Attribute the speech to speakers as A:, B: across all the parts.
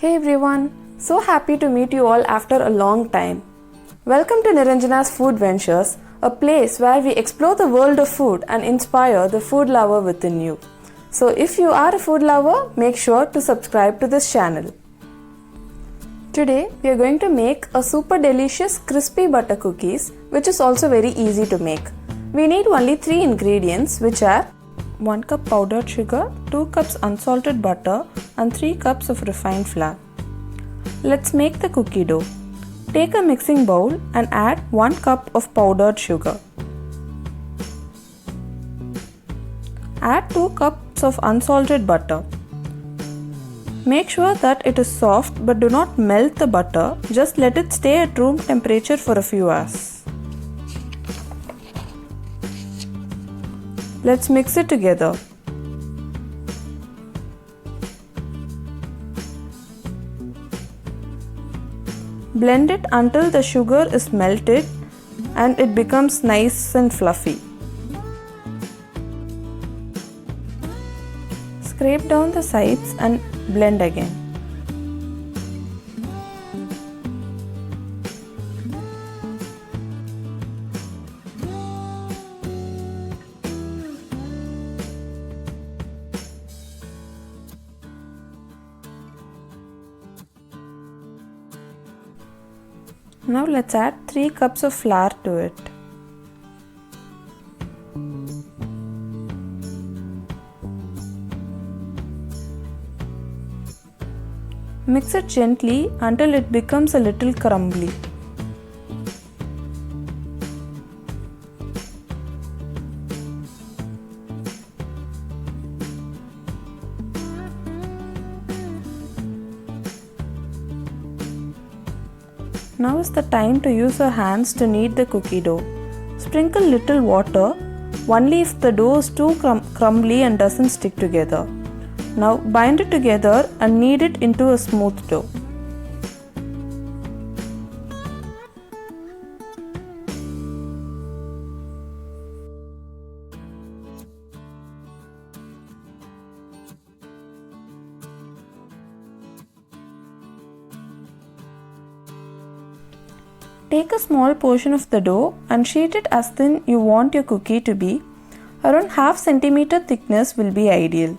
A: Hey everyone, so happy to meet you all after a long time. Welcome to Niranjana's Food Ventures, a place where we explore the world of food and inspire the food lover within you. So if you are a food lover, make sure to subscribe to this channel. Today we are going to make a super delicious crispy butter cookies, which is also very easy to make. We need only 3 ingredients, which are 1 cup powdered sugar, 2 cups unsalted butter and 3 cups of refined flour. Let's make the cookie dough. Take a mixing bowl and add 1 cup of powdered sugar. Add 2 cups of unsalted butter. Make sure that it is soft but do not melt the butter, just let it stay at room temperature for a few hours. Let's mix it together. Blend it until the sugar is melted and it becomes nice and fluffy. Scrape down the sides and blend again. Now let's add 3 cups of flour to it. Mix it gently until it becomes a little crumbly. Now is the time to use our hands to knead the cookie dough. Sprinkle little water, only if the dough is too crumbly and doesn't stick together. Now bind it together and knead it into a smooth dough. Take a small portion of the dough and sheet it as thin you want your cookie to be. Around half centimeter thickness will be ideal.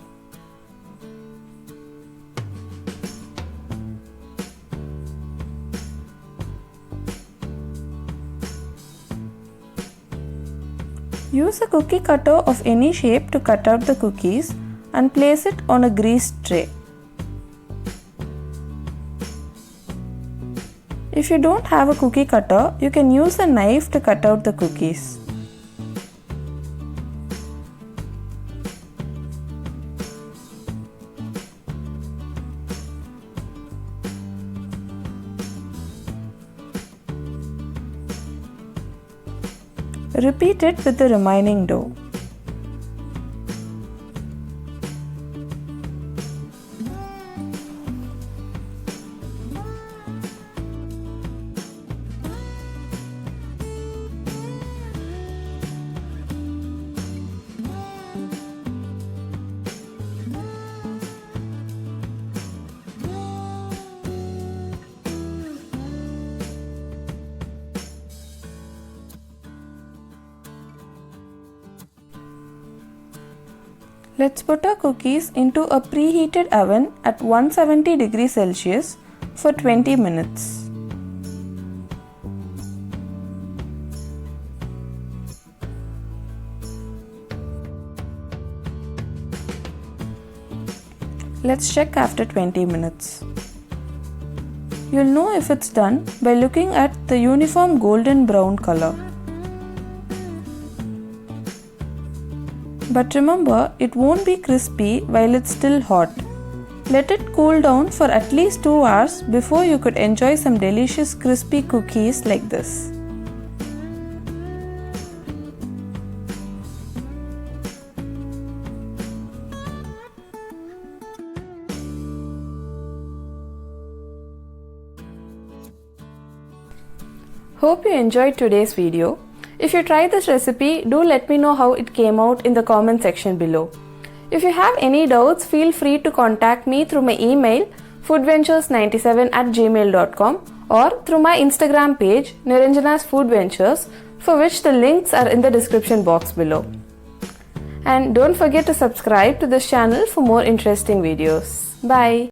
A: Use a cookie cutter of any shape to cut out the cookies and place it on a greased tray. If you don't have a cookie cutter, you can use a knife to cut out the cookies. Repeat it with the remaining dough. Let's put our cookies into a preheated oven at 170 degrees Celsius for 20 minutes. Let's check after 20 minutes. You'll know if it's done by looking at the uniform golden brown color. But remember, it won't be crispy while it's still hot. Let it cool down for at least 2 hours before you could enjoy some delicious crispy cookies like this. Hope you enjoyed today's video. If you try this recipe, do let me know how it came out in the comment section below. If you have any doubts, feel free to contact me through my email foodventures97@gmail.com or through my Instagram page Niranjana's Food Ventures, for which the links are in the description box below. And don't forget to subscribe to this channel for more interesting videos. Bye.